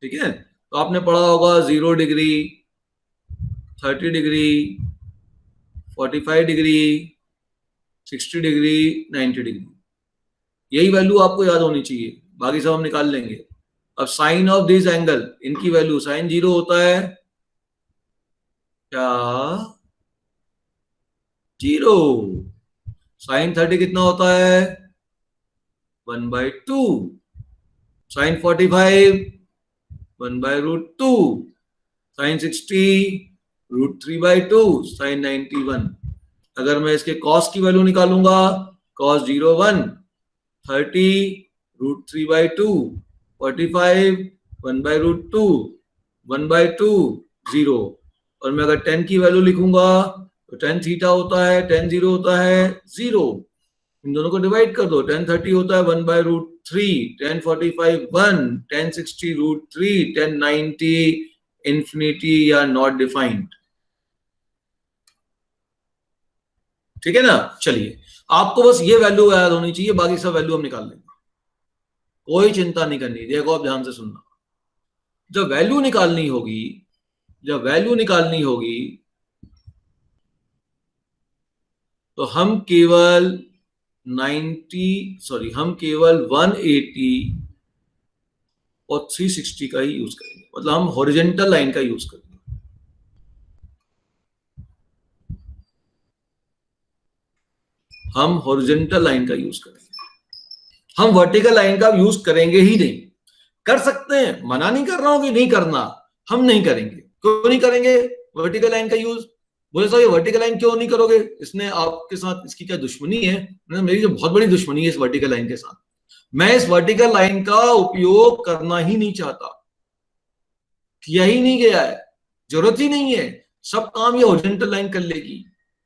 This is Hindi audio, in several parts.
ठीक है, तो आपने पढ़ा होगा 0 degree, 30 degree, 45 degree, 60 degree, 90 degree, यही वैल्यू आपको याद होनी चाहिए, बाकी सब हम निकाल लेंगे। अब साइन ऑफ दिस एंगल, इनकी वैल्यू, साइन 0 होता है क्या? 0। साइन 30 कितना होता है? 1/2। साइन 45 1/√2। साइन 60 √3/2। साइन 91, अगर मैं इसके कॉस की वैल्यू निकालूंगा, कॉस 0 1, 30 √3/2, 45 1/√2, 1/2 0, और मैं अगर 10 की वैल्यू लिखूंगा तो 10 थीटा होता है, 10 0 होता है 0। इन दोनों को डिवाइड कर दो, 10 30 होता है 1/√3, 10 45 1, 10 60 √3, 10 90 इंफिनिटी या नॉट डिफाइंड। ठीक है ना? चलिए, आपको बस ये वैल्यू याद होनी चाहिए, बाकी सब वैल्यू हम निकाल लेंगे, कोई चिंता नहीं करनी। देखो आप ध्यान से सुनना, जब वैल्यू निकालनी होगी, जब वैल्यू निकालनी होगी तो हम केवल 180 और 360 का ही यूज करेंगे, मतलब हम हॉरिजॉन्टल लाइन का यूज करेंगे। हम हॉरिजॉन्टल लाइन का यूज करेंगे, हम वर्टिकल लाइन का यूज करेंगे ही नहीं। कर सकते हैं, मना नहीं कर रहा हूं कि नहीं करना, हम नहीं करेंगे। क्यों नहीं करेंगे वर्टिकल लाइन का यूज? बोले साहब ये वर्टिकल लाइन क्यों नहीं करोगे? इसने आपके साथ, इसकी क्या दुश्मनी है? मेरी जो बहुत बड़ी दुश्मनी है इस वर्टिकल लाइन के साथ, मैं इस वर्टिकल लाइन का उपयोग करना ही नहीं चाहता, किया ही नहीं गया है, जरूरत ही नहीं है, सब काम ये हॉरिजॉन्टल लाइन कर लेगी।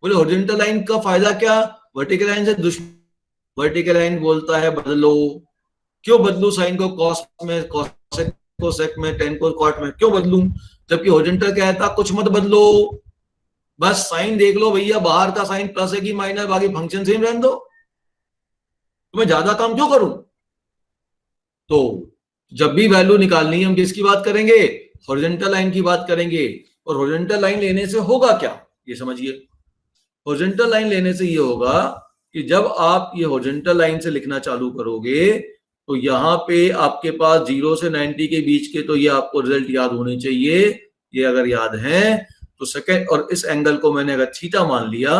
बोले हॉरिजॉन्टल लाइन का फायदा क्या? वर्टिकल लाइन से दुश्मन, वर्टिकल लाइन बोलता है बदलो। क्यों बदलू? साइन को कॉस में, कॉसेक को सेक में, टेन को कॉट में, क्यों बदलू? जबकि हॉरिजॉन्टल कहता कुछ मत बदलो, बस साइन देख लो भैया, बाहर का साइन प्लस है कि माइनस, बाकी फंक्शन सेम रहने दो, तो मैं ज्यादा काम क्यों करूं? तो जब भी वैल्यू निकालनी है हम किसकी बात करेंगे? हॉरिजॉन्टल लाइन की बात करेंगे। और हॉरिजॉन्टल लाइन लेने से होगा क्या, ये समझिए। हॉरिजॉन्टल लाइन लेने से ये होगा कि जब आप ये हॉरिजॉन्टल लाइन से लिखना चालू करोगे तो यहाँ पे आपके पास 0 से 90 के बीच के, तो ये आपको रिजल्ट याद होने चाहिए। ये अगर याद है तो सेकंड, और इस एंगल को मैंने अगर थीटा मान लिया,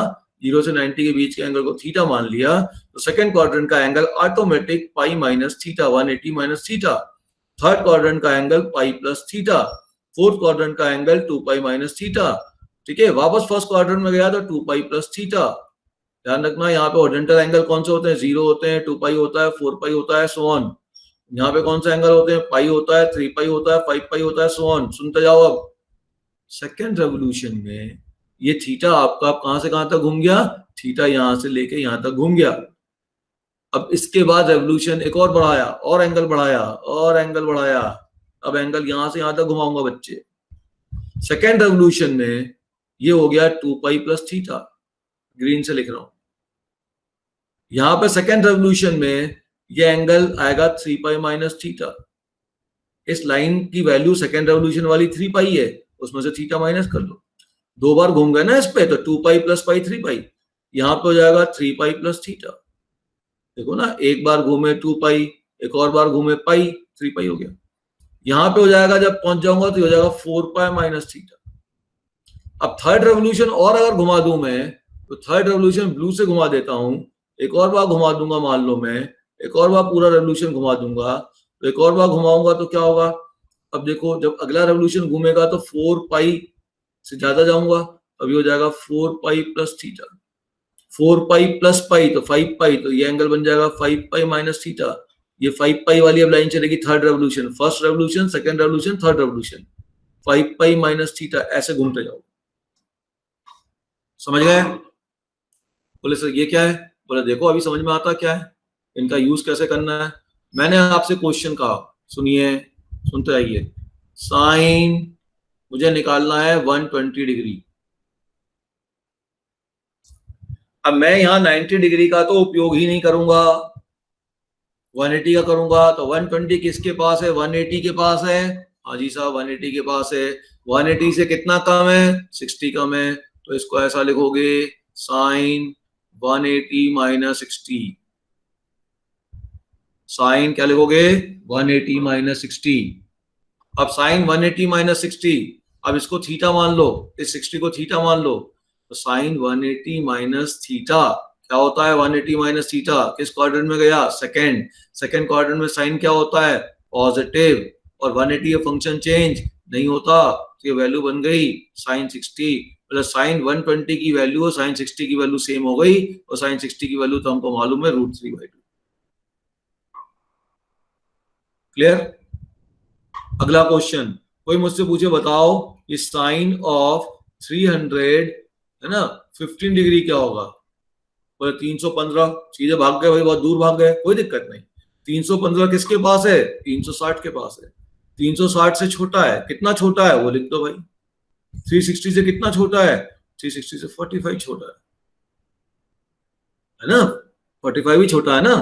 0 से 90 के बीच के एंगल को थीटा मान लिया, तो सेकंड क्वाड्रेंट का angle automatic pi minus theta, 180 minus theta. Third quadrant का angle pi plus theta. Fourth quadrant का एंगल 2 पाई माइनस थीटा। ठीक है, वापस फर्स्ट क्वाड्रेंट में गया तो 2 पाई प्लस थीटा। ध्यान रखना यहाँ पे हॉरिजॉन्टल एंगल कौन से होते हैं? 0 होते हैं, 2 पाई होता है, 4 पाई होता है, सो ऑन। यहाँ पे कौन से एंगल होते हैं? पाई होता है, 3 पाई होता है, 5 पाई होता है, सो ऑन। सुनते जाओ। अब सेकेंड रेवोल्यूशन में ये थीटा आपका कहां से कहां तक घूम गया? थीटा यहां से लेके यहां तक घूम गया। अब इसके बाद रेवोल्यूशन एक और बढ़ाया, और एंगल बढ़ाया, और एंगल बढ़ाया, अब एंगल यहां से यहां तक घुमाऊंगा बच्चे। सेकेंड रेवोल्यूशन में ये हो गया 2 पाई प्लस थीटा, ग्रीन से लिख रहा हूं। यहां पे सेकेंड रेवोल्यूशन में ये एंगल आएगा 3 पाई माइनस थीटा। इस लाइन की वैल्यू सेकेंड रेवोल्यूशन वाली 3 पाई है, उसमें से थीटा माइनस कर लो। 2 बार घूम गए ना इस पे, तो 2 पाई प्लस पाई 3 पाई, यहां पे हो जाएगा 3 पाई प्लस थीटा। देखो ना, एक बार घूमे 2 पाई, एक और बार घूमे पाई, 3 पाई हो गया। यहां पे हो जाएगा, जब पहुंच जाऊंगा तो हो जाएगा 4 पाई माइनस थीटा। अब थर्ड रेवोल्यूशन और अगर घुमा दूं मैं, तो थर्ड रेवोल्यूशन ब्लू से घुमा देता हूं, एक और बार घुमा दूंगा, मान लो मैं एक और बार पूरा रेवोल्यूशन घुमा दूंगा, तो एक और बार घुमाऊंगा तो क्या होगा? अब देखो, जब अगला रेवोल्यूशन घूमेगा तो 4 पाई से ज्यादा जाऊंगा, अभी हो जाएगा 4 पाई plus theta. 4 pi plus pi तो 5 पाई, तो ये एंगल बन जाएगा 5 पाई माइनस थीटा। ये 5 पाई वाली अब लाइन चलेगी third revolution, first revolution, second revolution, third revolution, 5 पाई माइनस थीटा, ऐसे घूमते जाओ। समझ गए? बोले सर ये क्या है? बोले देखो अभी समझ में आता क्या है, इनका यूज कैसे करना है। मैंने आपसे क्वेश्चन कहा, सुनिए, सुनते आइए। साइन मुझे निकालना है 120 डिग्री। अब मैं यहां 90 डिग्री का तो उपयोग ही नहीं करूंगा, 180 का करूंगा। तो 120 किसके पास है? 180 के पास है। हाँ जी साहब 180 के पास है, 180 से कितना कम है, 60 कम है, तो इसको ऐसा लिखोगे साइन 180 माइनस 60, साइन क्या लिखोगे 180 माइनस 60। अब साइन 180 माइनस 60, अब इसको थीटा मान लो, इस 60 को थीटा मान लो, तो साइन 180 माइनस थीटा क्या होता है, 180 माइनस थीटा किस क्वाड्रेंट में गया, सेकंड, सेकंड क्वाड्रेंट में साइन क्या होता है, पॉजिटिव, और 180 फंक्शन चेंज नहीं होता, तो ये वैल्यू बन गई साइन 60, मतलब साइन 120 की वैल्यू और साइन 60 की वैल्यू सेम हो गई, और साइन 60 की वैल्यू तो हमको मालूम है √3/2। क्लियर। अगला क्वेश्चन, कोई मुझसे पूछे बताओ ये साइन ऑफ 300 है ना 15 डिग्री क्या होगा, बोले 315, सीधे भाग गए भाई, बहुत दूर भाग गए, कोई दिक्कत नहीं, 315 किसके पास है, 360 के पास है, 360 से छोटा है, कितना छोटा है वो लिख दो भाई, 360 से कितना छोटा है, 360 से 45 छोटा है ना, 45 भी छोटा है ना,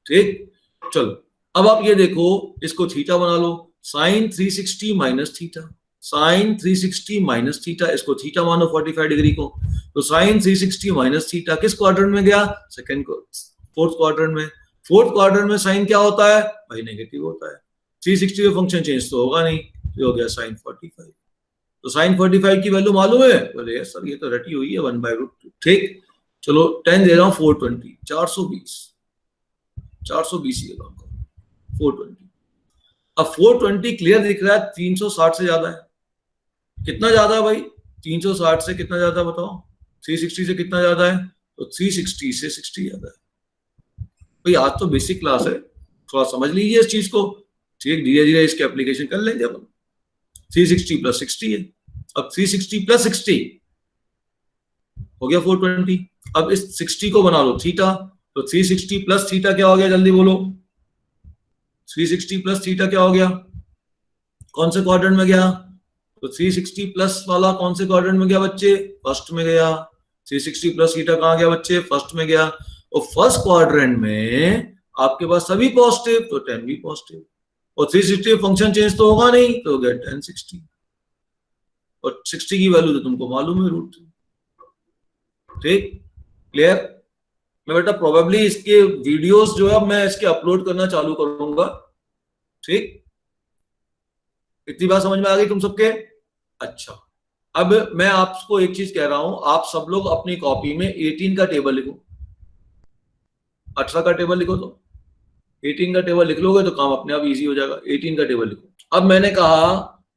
ठीक। चलो अब आप ये देखो, इसको थीटा बना लो, sine 360 minus theta, sine 360 minus theta, इसको थीटा मानो 45 डिग्री को, तो साइन 360 माइनस थीटा किस क्वाड्रेंट में गया, सेकंड को, फोर्थ क्वाड्रेंट में, फोर्थ क्वाड्रेंट में साइन क्या होता है भाई, नेगेटिव होता है, 360 का फंक्शन चेंज तो होगा नहीं, तो हो गया साइन 45, तो साइन 45 की वैल्यू मालूम है, बोले यस सर ये तो रटी हुई है 1/√2, ठीक। चलो 10 दे रहा हूं, 420, 420, 420 ये 420, अब 420 क्लियर दिख रहा है 360 से ज्यादा है, कितना ज्यादा है भाई, 360 से कितना ज्यादा बताओ, 360 से कितना ज्यादा है, तो 360 से 60 ज्यादा है। भाई आज तो बेसिक क्लास है, थोड़ा समझ लीजिए इस चीज को, ठीक, धीरे धीरे इसके एप्लीकेशन कर लेंगे अपन। 360 प्लस 60 है, अब 360 प्लस 60 हो गया 420, अब इस 60 को बना लो थीटा, तो 360 प्लस थीटा क्या हो गया, जल्दी बोलो, 360 प्लस थीटा क्या हो गया, कौन से क्वाड्रेंट में गया, तो 360 प्लस वाला कौन से क्वाड्रेंट में गया बच्चे, फर्स्ट में गया, 360 प्लस थीटा कहां गया बच्चे, फर्स्ट में गया, और फर्स्ट क्वाड्रेंट में आपके पास सभी पॉजिटिव, तो 10 भी पॉजिटिव, और 360 फंक्शन चेंज तो होगा नहीं, तो हो गया 1060, और 60 की वैल्यू तो तुमको मालूम है √3, ठीक, क्लियर। मैं बेटा प्रोबेबली इसके वीडियोस जो है मैं इसके अपलोड करना चालू करूंगा, ठीक, इतनी बात समझ में आ गई तुम सबके। अच्छा अब मैं आपको एक चीज कह रहा हूं, आप सब लोग अपनी कॉपी में 18 का टेबल लिखो, 18 का टेबल लिखो, तो 18 का टेबल लिख लोगे तो काम अपने आप इजी हो जाएगा, 18 का टेबल लिखो। अब मैंने कहा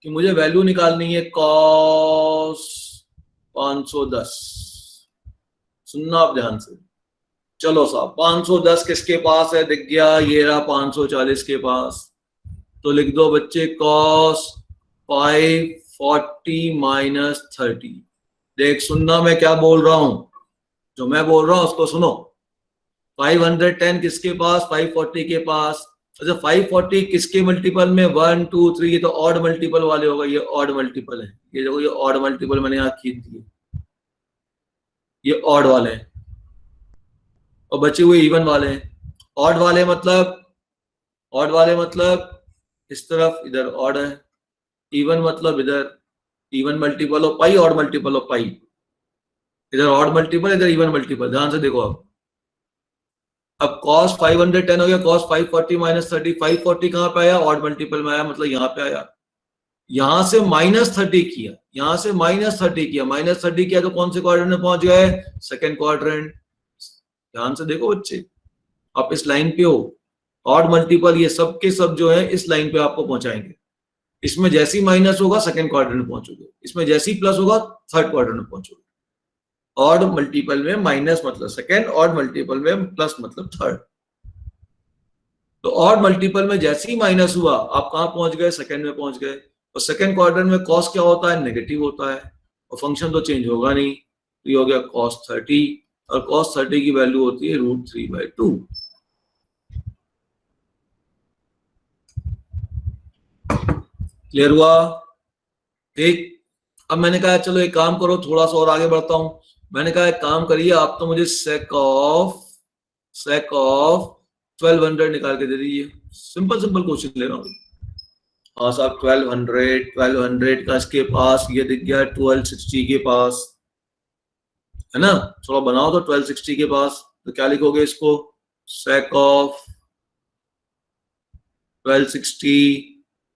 कि मुझे वैल्यू निकालनी है cos 510, सुनना आप ध्यान से, चलो साहब 510 किसके पास है, दिख गया, ये रहा 540 के पास, तो लिख दो बच्चे cos 540 माइनस 30, देख सुनना मैं क्या बोल रहा हूं, जो मैं बोल रहा हूं उसको सुनो, 510 किसके पास, 540 के पास, अच्छा 540 किसके मल्टीपल में, 1 2 3, ये तो ऑड मल्टीपल वाले होगा, ये ऑड मल्टीपल है, ये देखो ये ऑड मल्टीपल मैंने यहाँ खींच दिए, ये ऑड वाले हैं, और बचे हुए इवन वाले हैं, ऑड वाले मतलब, ऑड वाले मतलब इस तरफ इधर ऑड है, इवन मतलब इधर even multiple of pi, odd multiple of pi, इधर ऑड मल्टीपल इधर इवन मल्टीपल, ध्यान से देखो अब cos 510 हो गया cos 540 माइनस 30, 540 कहां पे आया, ऑड मल्टीपल में आया, मतलब यहां पे आया, यहां से -30 किया, यहां से -30 किया, -30 किया तो कौन से क्वाड्रेंट में पहुंच गए, सेकंड क्वाड्रेंट, ध्यान से देखो बच्चे, आप इस लाइन पे हो, ऑड मल्टीपल ये सब के सब जो है इस लाइन पे आपको पहुंचाएंगे, इसमें जैसी माइनस होगा सेकंड क्वाड्रेंट में पहुंचोगे, इसमें जैसी प्लस होगा थर्ड क्वाड्रेंट में पहुंचोगे, ऑड मल्टीपल में माइनस मतलब सेकंड, ऑड मल्टीपल में प्लस मतलब थर्ड, तो ऑड मल्टीपल में जैसे ही माइनस हुआ आप कहां पहुंच गए, सेकंड में पहुंच गए, और सेकंड क्वाड्रेंट में कॉस क्या होता है, नेगेटिव होता है, और फंक्शन तो चेंज होगा नहीं, तो ये हो गया cos 30, और cos 30 की वैल्यू होती है √3/2। क्लियर हुआ, ठीक। अब मैंने कहा चलो एक काम करो, थोड़ा सा और आगे बढ़ता हूं, मैंने कहा एक काम करिए, आप तो मुझे sec ऑफ 1200 निकाल के दे दीजिए, सिंपल सिंपल क्वेश्चन ले रहा हूं, हाँ साहब 1200 का इसके पास ये दिख गया 1260 के पास, है ना। थोड़ा बनाओ तो 1260 के पास, तो क्या लिखोगे इसको, sec ऑफ 1260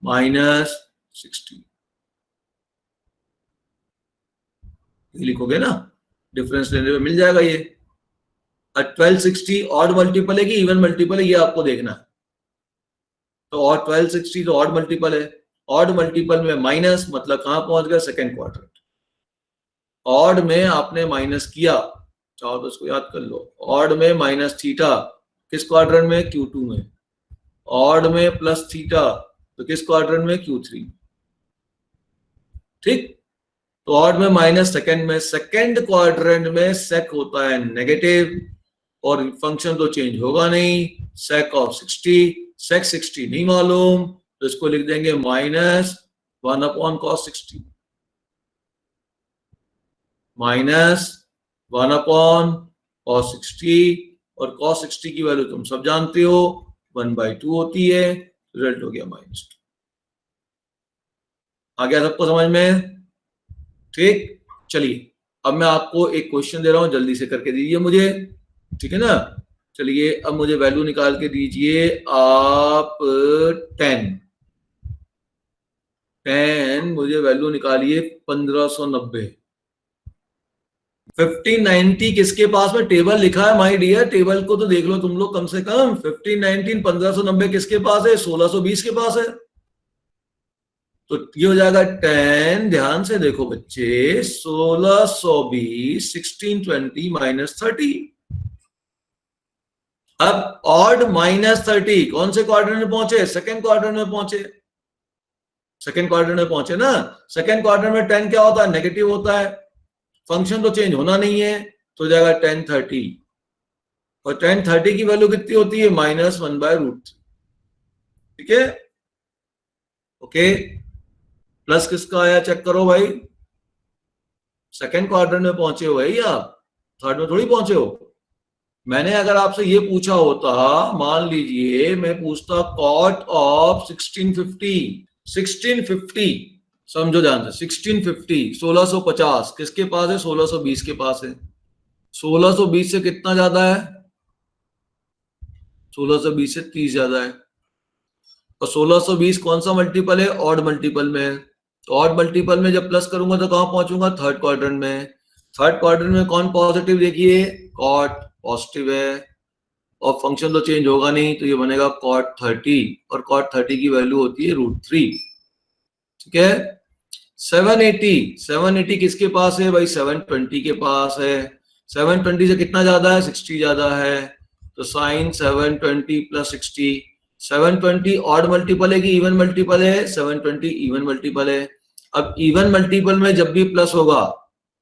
माइनस 60, ये लिखोगे ना, डिफरेंस लेने पे मिल जाएगा ये। 1260 ऑड मल्टीपल है कि इवन मल्टीपल है, ये आपको देखना है। तो और 1260 तो ऑड मल्टीपल है, ऑड मल्टीपल में माइनस मतलब कहां पहुंच गया, सेकेंड क्वाड्रेंट। ऑड में आपने माइनस किया, चाहो तो इसको याद कर लो, ऑड में माइनस थीटा किस क्वाड्रेंट में, Q2 में। ऑड में प्लस थीटा तो किस क्वाड्रेंट में, Q3। ठीक, तो ऑड में माइनस सेकेंड में, सेकेंड क्वाड्रेंट में सेक होता है नेगेटिव और फंक्शन तो चेंज होगा नहीं, सेक ऑफ 60, सेक 60 नहीं मालूम तो इसको लिख देंगे माइनस 1/cos 60, माइनस 1/cos 60, और cos 60 की वैल्यू तुम सब जानते हो 1/2 होती है, रिजल्ट हो गया -2। आ गया सबको समझ में, ठीक। चलिए अब मैं आपको एक क्वेश्चन दे रहा हूं, जल्दी से करके दीजिए मुझे, ठीक है ना। चलिए अब मुझे वैल्यू निकाल के दीजिए आप 10 मुझे वैल्यू निकालिए 1590। 1590 किसके पास में, टेबल लिखा है माय डियर, टेबल को तो देख लो तुम लोग कम से कम। 1519 1590 किसके पास है, 1620 के पास है। तो ये हो जाएगा 10, ध्यान से देखो बच्चे, 1620 1620 माइनस 30। अब ऑड माइनस 30 कौन से क्वाड्रेंट में पहुंचे, सेकेंड क्वाड्रेंट में पहुंचे, सेकेंड क्वाड्रेंट में पहुंचे ना। सेकेंड क्वाड्रेंट में 10 क्या होता है, नेगेटिव होता है, फंक्शन तो चेंज होना नहीं है, तो हो जाएगा 1030, और 1030 की वैल्यू कितनी होती है, -1/√3। ठीक है, ओके। प्लस किसका आया चेक करो भाई, सेकेंड क्वाड्रेंट में पहुंचे हो भाई आप, थर्ड में थोड़ी पहुंचे हो। मैंने अगर आपसे ये पूछा होता, मान लीजिए मैं पूछता कॉट ऑफ 1650 समझो ध्यान से, 1650 1650 किसके पास है, 1620 के पास है। 1620 से कितना ज्यादा है, 1620 से 30 ज्यादा है। और 1620 कौन सा मल्टीपल है, ऑड मल्टीपल में है। तो ऑड मल्टीपल में जब प्लस करूंगा तो कहां पहुंचूंगा, थर्ड क्वाड्रेंट में। थर्ड क्वाड्रेंट में कौन पॉजिटिव, देखिए कॉट पॉजिटिव है, और फंक्शन तो चेंज होगा नहीं, तो ये बनेगा cot 30, और cot 30 की वैल्यू होती है √3। ठीक है, 780 किसके पास है भाई, 720 के पास है। 720 से कितना ज्यादा है, 60 ज्यादा है, तो साइन 720 प्लस 60। 720 ऑड मल्टीपल है कि इवन मल्टीपल है, 720 इवन मल्टीपल है। अब इवन मल्टीपल में जब भी प्लस होगा,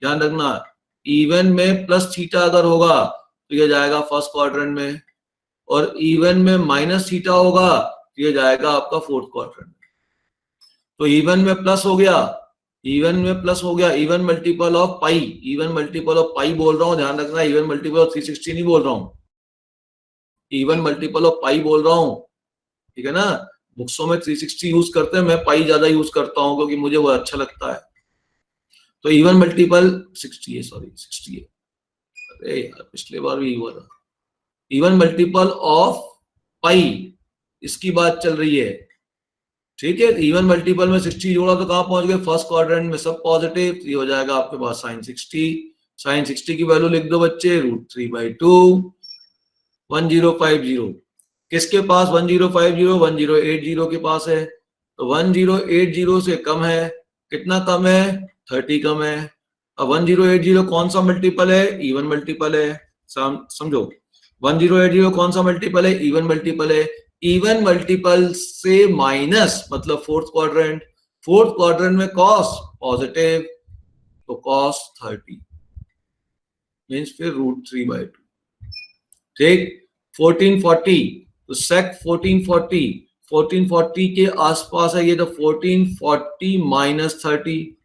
ध्यान रखना, इवन में प्लस थीटा अगर होगा तो ये जाएगा फर्स्ट क्वाड्रेंट में, और इवन में माइनस थीटा होगा तो ये जाएगा आपका फोर्थ क्वाड्रेंट। तो इवन में प्लस हो गया, इवन में प्लस हो गया, even multiple of pi, even multiple of pi बोल रहा हूं, ध्यान रखना, इवन मल्टीपल ऑफ 360 नहीं बोल रहा हूं, इवन मल्टीपल ऑफ पाई बोल रहा हूं, ठीक है ना। बुक्सों में 360 यूज करते हैं, मैं पाई ज्यादा यूज करता हूं क्योंकि मुझे वो अच्छा लगता है। तो इवन मल्टीपल 60 है, सॉरी 60 है, अरे यार पिछले बार भी हुआ था। इवन मल्टीपल ऑफ पाई, इसकी बात चल रही है, ठीक है। इवन मल्टीपल में 60 जोड़ा तो कहां पहुंच गए, फर्स्ट क्वाड्रेंट में, सब पॉजिटिव, ये हो जाएगा आपके पास साइन 60। साइन 60 की वैल्यू लिख दो बच्चे, √3/2। 1050 किसके पास, 1050 1080 के पास है, तो 1080 से कम है, कितना कम है, 30 कम है। अब 1080 कौन सा मल्टीपल है, इवन मल्टीपल है, समझो 1080 कौन सा मल्टीपल है, इवन मल्टीपल है। इवन मल्टीपल से माइनस मतलब फोर्थ क्वाड्रेंट, फोर्थ क्वाड्रेंट में कॉस पॉजिटिव, तो cos 30 मीन्स फिर √3/2। ठीक, 1440 तो sec 1440 के आसपास है ये, तो 1440 माइनस 30।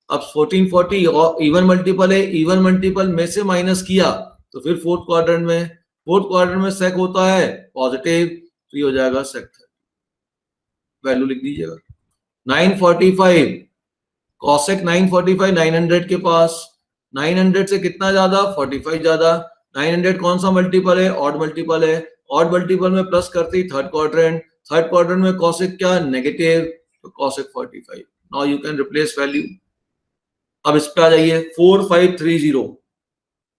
अब 1440 इवन मल्टीपल है, इवन मल्टीपल में से माइनस किया तो फिर फोर्थ क्वाड्रेंट में, फोर्थ क्वाड्रेंट में सेक होता है पॉजिटिव, तो ये हो जाएगा sec 30, वैल्यू लिख दीजिएगा। 945 कॉसेक 945 900 के पास, 900 से कितना ज्यादा, 45 ज्यादा। 900 कौन सा मल्टीपल है, ऑड मल्टीपल है। ऑड मल्टीपल में प्लस करती थर्ड क्वाड्रेंट, थर्ड क्वाड्रेंट में कॉसेक क्या, नेगेटिव, तो cosec 45। Now you can replace value. अब इस पे आ जाइए 4530।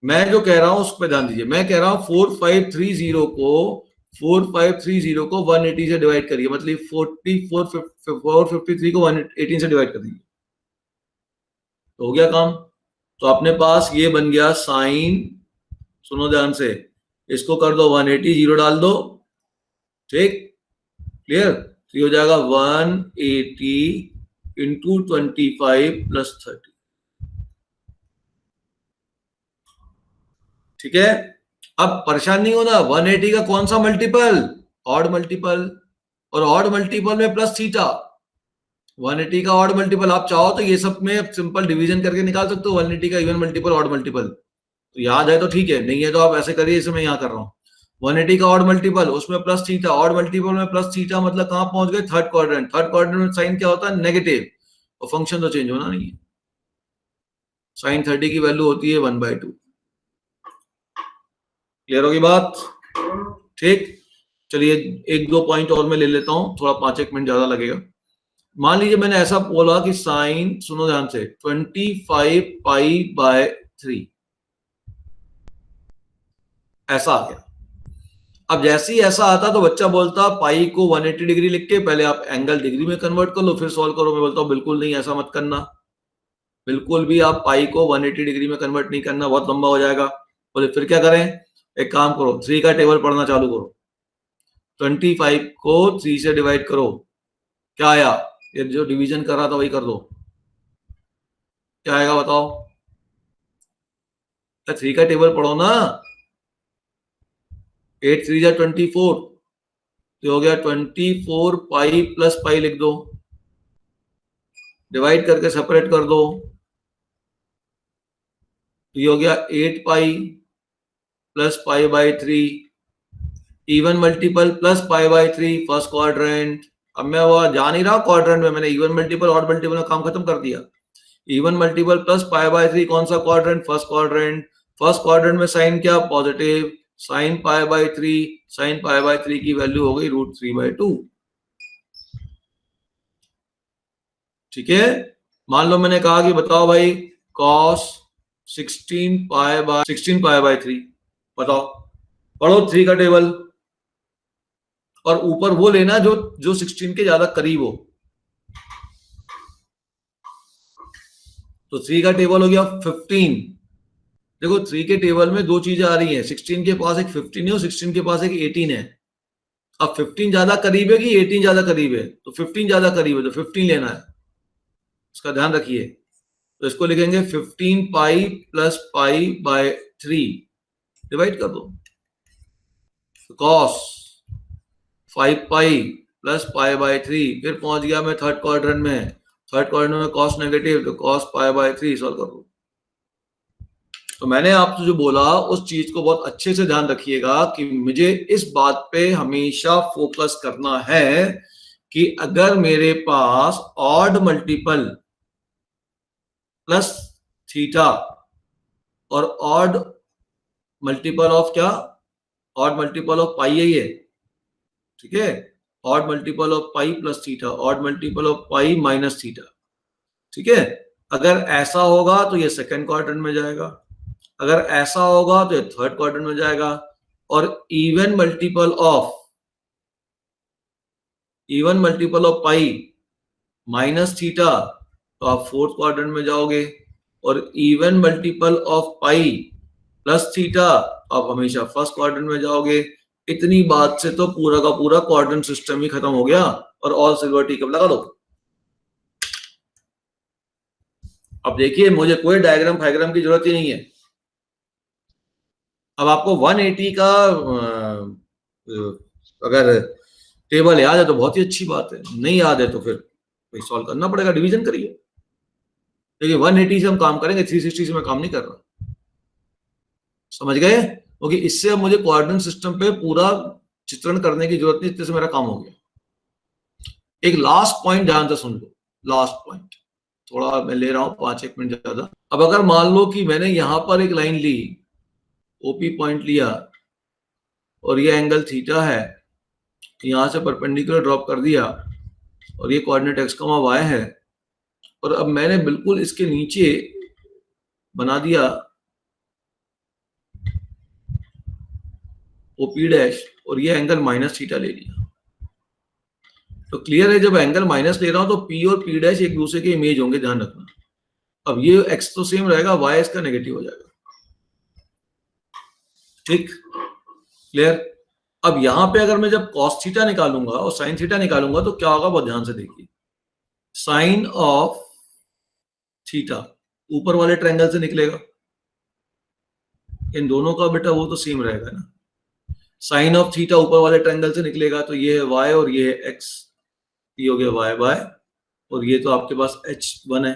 मैं जो कह रहा हूं उस पर ध्यान दीजिए। मैं कह रहा हूं 4530 को 180 से डिवाइड करिए, मतलब 453 को 118 से डिवाइड कर दीजिए, तो हो गया काम। तो अपने पास ये बन गया साइन, सुनो ध्यान से, इसको कर दो 180, जीरो डाल दो, ठीक, क्लियर। तो ये हो जाएगा 180 इंटू 25 प्लस 30, ठीक है। अब परेशान नहीं होना, 180 का कौन सा मल्टीपल, ऑड मल्टीपल, और ऑड मल्टीपल में प्लस थीटा। 180 का ऑड मल्टीपल, आप चाहो तो ये सब में सिंपल डिवीजन करके निकाल सकते हो 180 का इवन मल्टीपल, ऑड मल्टीपल। तो याद है तो ठीक है, नहीं है तो आप ऐसे करिए, इसे मैं यहाँ कर रहा हूँ। 180 का ऑड मल्टीपल, उसमें प्लस थीटा, ऑड मल्टीपल में प्लस थीटा, मतलब कहां पहुंच गए, थर्ड क्वाड्रेंट। थर्ड क्वाड्रेंट में साइन क्या होता है, नेगेटिव, और फंक्शन तो चेंज होना नहीं है। साइन 30 की वैल्यू होती है 1/2। क्लियर होगी बात, ठीक। चलिए एक दो पॉइंट और मैं ले लेता हूं, थोड़ा 5-1 मिनट ज्यादा लगेगा। मान लीजिए मैंने ऐसा बोला कि साइन, सुनो ध्यान से, 25π/3 ऐसा आ गया। अब जैसे ही ऐसा आता तो बच्चा बोलता पाई को 180 डिग्री लिख के पहले आप एंगल डिग्री में कन्वर्ट कर लो फिर सॉल्व करो। मैं बोलता हूं बिल्कुल नहीं, ऐसा मत करना, बिल्कुल भी आप पाई को 180 डिग्री में कन्वर्ट नहीं करना, बहुत लंबा हो जाएगा। बोले फिर क्या करें, एक काम करो, 3 का टेबल पढ़ना चालू करो। 25 को 3 से डिवाइड करो, क्या आया, ये जो डिवीजन कर रहा था वही कर दो, क्या आएगा बताओ। 3 का टेबल पढ़ो ना, 8 3 जा 24, तो हो गया 24 पाई प्लस पाई लिख दो, डिवाइड करके सेपरेट कर दो, तो ये हो गया 8 pi plus π/3, even multiple plus π/3 first quadrant. अब मैं वो जा नहीं रहा क्वाड्रेंट में, मैंने इवन मल्टीपल ऑड मल्टीपल में काम खत्म कर दिया। इवन मल्टीपल प्लस π/3 कौन सा quadrant, first quadrant. First quadrant में साइन क्या, पॉजिटिव, साइन π/3, साइन π/3 की वैल्यू हो गई √3/2, ठीक है। मान लो मैंने कहा कि बताओ भाई cos 16π/3, बताओ, पढ़ो 3 का टेबल, और ऊपर वो लेना जो जो 16 के ज्यादा करीब हो। तो 3 का टेबल हो गया 15। देखो 3 के टेबल में दो चीजें आ रही हैं, 16 के पास एक 15 है और 16 के पास एक 18 है। अब 15 ज्यादा करीब है कि 18 ज्यादा करीब है, तो 15 ज्यादा करीब है तो 15 लेना है, इसका ध्यान रखिए। तो इसको लिखेंगे 15 पाई प्लस π/3, डिवाइड कर दो, cos 5 पाई प्लस π/3, फिर पहुंच गया मैं थर्ड क्वाड्रेंट में, थर्ड क्वाड्रेंट में cos नेगेटिव, तो cos π/3 सॉल्व कर दो। तो मैंने आपसे जो बोला उस चीज को बहुत अच्छे से ध्यान रखिएगा कि मुझे इस बात पे हमेशा फोकस करना है कि अगर मेरे पास ऑड मल्टीपल प्लस थीटा और ऑड मल्टीपल ऑफ क्या, ऑड मल्टीपल ऑफ पाई है ये, ठीक है, odd multiple of pi plus theta, odd multiple of pi minus theta, ठीक है। अगर ऐसा होगा तो ये सेकंड क्वाड्रेंट में जाएगा, अगर ऐसा होगा तो ये थर्ड क्वाड्रेंट में जाएगा, और even multiple of pi minus theta तो आप फोर्थ क्वाड्रेंट में जाओगे, और even multiple of pi plus theta आप हमेशा फर्स्ट क्वाड्रेंट में जाओगे। इतनी बात से तो पूरा का पूरा क्वाड्रेंट सिस्टम ही खत्म हो गया, और ऑल सिल्वर टी कप लगा दो। अब देखिए मुझे कोई डायग्राम फायग्राम की जरूरत ही नहीं है। अब आपको 180 का अगर टेबल याद है तो बहुत ही अच्छी बात है, नहीं याद है तो फिर सॉल्व करना पड़ेगा, डिवीजन करिए। देखिए 180 से हम काम करेंगे, 360 से मैं काम नहीं कर रहा, समझ गए। क्योंकि इससे अब मुझे कोऑर्डिनेट सिस्टम पे पूरा चित्रण करने की जरूरत नहीं, इससे मेरा काम हो गया। एक लास्ट पॉइंट ध्यान से सुन लो, लास्ट पॉइंट, थोड़ा मैं ले रहा हूं 5-1 मिनट ज्यादा। अब अगर मान लो कि मैंने यहां पर एक लाइन ली, ओपी पॉइंट लिया और ये एंगल थीटा है, यहां से परपेंडिकुलर ड्रॉप कर दिया और ये कोऑर्डिनेट एक्स कॉमा वाई है, और अब मैंने बिल्कुल इसके नीचे बना दिया ओपी डैश और ये एंगल माइनस थीटा ले लिया। तो क्लियर है, जब एंगल माइनस ले रहा हूं तो पी और पी डैश एक दूसरे के इमेज होंगे, ध्यान रखना। अब ये एक्स तो सेम रहेगा, वाई इसका नेगेटिव हो जाएगा। ठीक, क्लियर। अब यहां पे अगर मैं जब कॉस थीटा निकालूंगा और साइन थीटा निकालूंगा तो क्या होगा, बहुत ध्यान से देखिए। साइन ऑफ थीटा ऊपर वाले ट्रायंगल से निकलेगा, इन दोनों का बेटा वो तो सेम रहेगा ना। साइन ऑफ थीटा ऊपर वाले ट्रायंगल से निकलेगा, तो ये है y और ये है x, ये हो गया y बाय, और ये तो आपके पास h1 है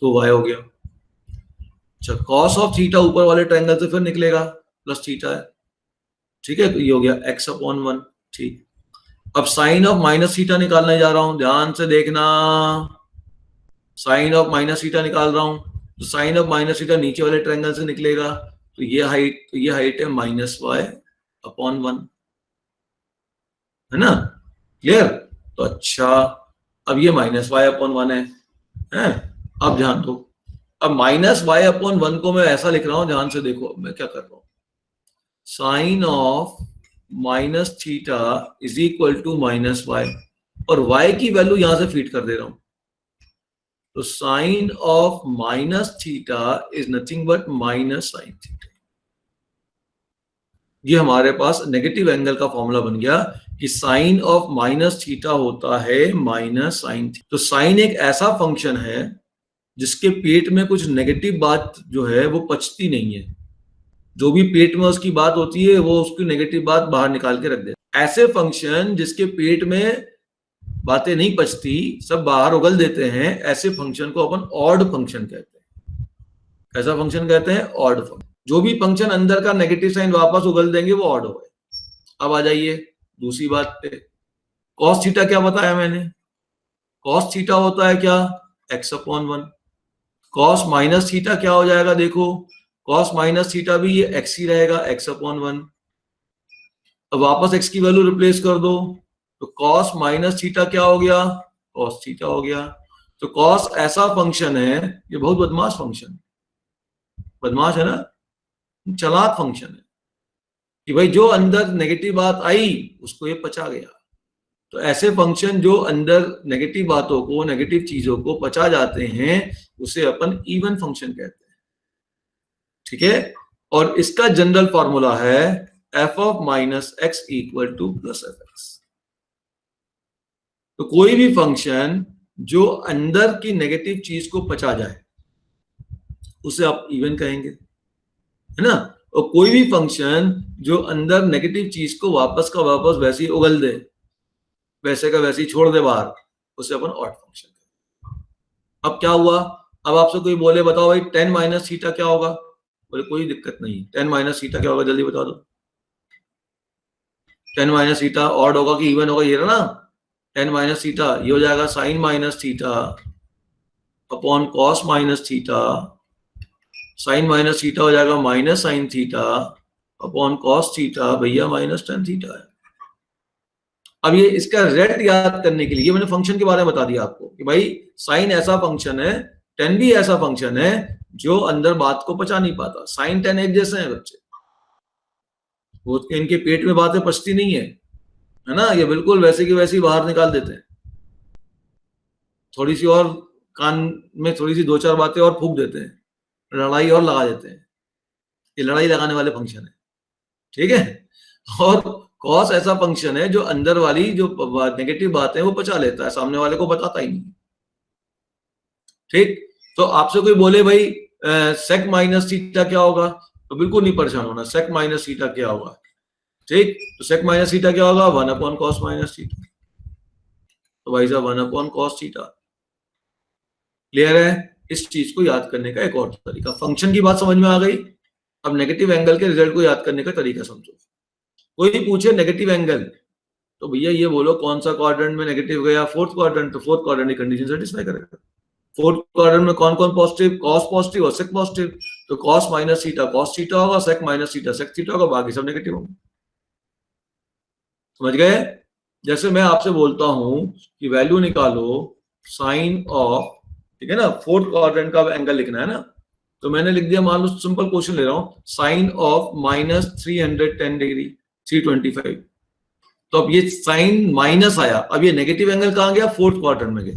तो y हो गया। अच्छा, cos ऑफ थीटा ऊपर वाले ट्रायंगल से फिर निकलेगा, प्लस थीटा है, ठीक है, तो ये हो गया x/1। ठीक, अब साइन ऑफ माइनस थीटा निकालने जा रहा हूं, ध्यान से देखना। साइन ऑफ माइनस थीटा निकाल रहा हूं, तो साइन ऑफ माइनस थीटा नीचे वाले ट्रायंगल से निकलेगा, तो ये हाइट है -y/1, है ना, क्लियर। तो अच्छा, अब ये -y/1 है। अब ध्यान दो, अब -y/1 को मैं ऐसा लिख रहा हूं, ध्यान से देखो मैं क्या कर रहा हूं। Sine of minus theta is equal to -y, और y की वैल्यू यहां से फीड कर दे रहा हूं, तो sine of minus theta is nothing but minus sine theta. ये हमारे पास नेगेटिव एंगल का फॉर्मूला बन गया कि साइन ऑफ माइनस थीटा होता है माइनस साइन थीटा। तो साइन एक ऐसा फंक्शन है जिसके पेट में कुछ नेगेटिव बात जो है वो पचती नहीं है, जो भी पेट में उसकी बात होती है वो उसकी नेगेटिव बात बाहर निकाल के रख देता है। ऐसे फंक्शन जिसके पेट में बातें नहीं पचती, सब बाहर उगल देते हैं, ऐसे फंक्शन को अपन ऑड फंक्शन कहते हैं। कैसा फंक्शन कहते हैं, ऑड फंक्शन। जो भी फंक्शन अंदर का नेगेटिव साइन वापस उगल देंगे वो ऑड हो गए। अब आ जाइए दूसरी बात पे, कॉस थीटा क्या बताया मैंने, कॉस थीटा होता है क्या, x/1। कॉस माइनस थीटा क्या हो जाएगा, देखो कॉस माइनस थीटा भी ये x ही रहेगा, x/1। अब वापस x की वैल्यू रिप्लेस कर दो, तो कॉस माइनस थीटा क्या हो गया, कॉस थीटा हो गया। तो कॉस ऐसा फंक्शन है, ये बहुत बदमाश फंक्शन, बदमाश है ना, चालाक फंक्शन है कि भाई जो अंदर नेगेटिव बात आई उसको ये पचा गया। तो ऐसे फंक्शन जो अंदर नेगेटिव बातों को, नेगेटिव चीजों को पचा जाते हैं, उसे अपन इवन फंक्शन कहते हैं, ठीक है। और इसका जनरल फॉर्मूला है f of minus x equal two plus F x. तो कोई भी फंक्शन जो अंदर की नेगेटिव चीज को पचा जाए उसे आप इवन कहेंगे, है ना। और कोई भी फंक्शन जो अंदर नेगेटिव चीज को वापस का वापस वैसे ही उगल दे, वैसे का वैसे ही छोड़ दे बाहर, उसे अपन ऑड फंक्शन कहेंगे। अब क्या हुआ, अब आपसे कोई बोले बताओ भाई tan माइनस थीटा क्या होगा, बोले कोई दिक्कत नहीं, tan माइनस थीटा क्या होगा जल्दी बता दो। tan माइनस थीटा ऑड होगा कि इवन होगा, ये रहा ना, tan माइनस थीटा ये हो जाएगा sine minus theta upon cos minus theta, sine minus theta हो जाएगा minus sine theta upon cos theta, भैया माइनस tan थीटा है। अब ये इसका रेट याद करने के लिए मैंने फंक्शन के बारे में बता दिया आपको कि भाई साइन ऐसा फंक्शन है, tan भी ऐसा फंक्शन है जो अंदर बात को पचा नहीं पाता। साइन tan एक जैसे हैं बच्चे, वो इनके पेट में बातें पचती नहीं है ना, ये बिल्कुल वैसे की वैसे ही बाहर निकाल देते हैं। थोड़ी सी और कान में थोड़ी सी 2-4 बातें और फूंक देते हैं, लड़ाई और लगा देते हैं। ये लड़ाई लगाने वाले फंक्शन है, ठीक है। और कॉस ऐसा फंक्शन है जो अंदर वाली जो नेगेटिव बातें वो पचा लेता है, सामने वाले को बताता ही नहीं, ठीक। तो आपसे कोई बोले भाई सेक माइनस थीटा क्या होगा, तो बिल्कुल नहीं परेशान होना, सेक माइनस थीटा क्या होगा, ठीक। तो सेक माइनस थीटा क्या होगा, 1 अपॉन कॉस माइनस थीटा। तो भाई साहब 1 अपॉन कॉस थीटा, क्लियर है। इस चीज को याद करने का एक और तरीका, फंक्शन की बात समझ में आ गई। अब नेगेटिव एंगल के रिजल्ट को याद करने का तरीका समझो। कोई पूछे नेगेटिव एंगल, तो भैया ये बोलो कौन सा क्वाड्रेंट में नेगेटिव गया, फोर्थ क्वाड्रेंट, तो फोर्थ क्वाड्रेंट की कंडीशन सेटिस्फाई करेगा। फोर्थ क्वाड्रेंट में कौन कौन पॉजिटिव, कॉस पॉजिटिव और सेक पॉजिटिव, तो cos minus theta cos theta होगा, sec minus theta sec theta होगा, बाकी सब नेगेटिव होंगे। समझ गए? जैसे मैं आपसे बोलता हूं कि वैल्यू निकालो साइन ऑफ, ठीक है ना, फोर्थ क्वाड्रेंट का एंगल लिखना है ना, तो मैंने लिख दिया, मान लो सिंपल क्वेश्चन ले रहा हूं, साइन ऑफ माइनस 310 डिग्री 325, तो अब ये साइन माइनस आया, अब ये नेगेटिव एंगल कहां गया, फोर्थ क्वाड्रेंट में गया।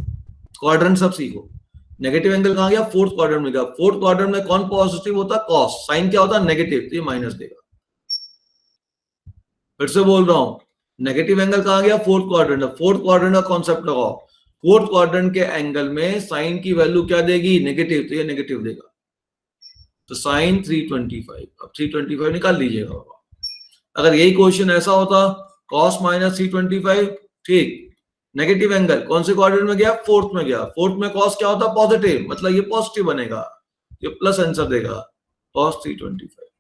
क्वाड्रेंट सब सीखो, नेगेटिव एंगल कहां गया, फोर्थ क्वाड्रेंट में गया। फोर्थ क्वाड्रेंट में कौन पॉजिटिव होता, कॉस, साइन क्या होता, नेगेटिव, तो ये माइनस देगा। फिर से बोल रहा हूं, नेगेटिव एंगल कहां गया, फोर्थ क्वाड्रेंट। फोर्थ क्वाड्रेंट का कॉन्सेप्ट लगाओ, फोर्थ क्वाड्रेंट के एंगल में साइन की वैल्यू क्या देगी, नेगेटिव, तो ये नेगेटिव देगा, तो साइन 325। अब 325 निकाल लीजिएगा। अगर यही क्वेश्चन ऐसा होता, cos माइनस 325, ठीक, नेगेटिव एंगल कौन से क्वाड्रेंट में गया, फोर्थ में गया, फोर्थ में cos क्या होता, पॉजिटिव, मतलब ये पॉजिटिव बनेगा, ये प्लस आंसर देगा, cos 325।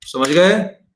समझ गए?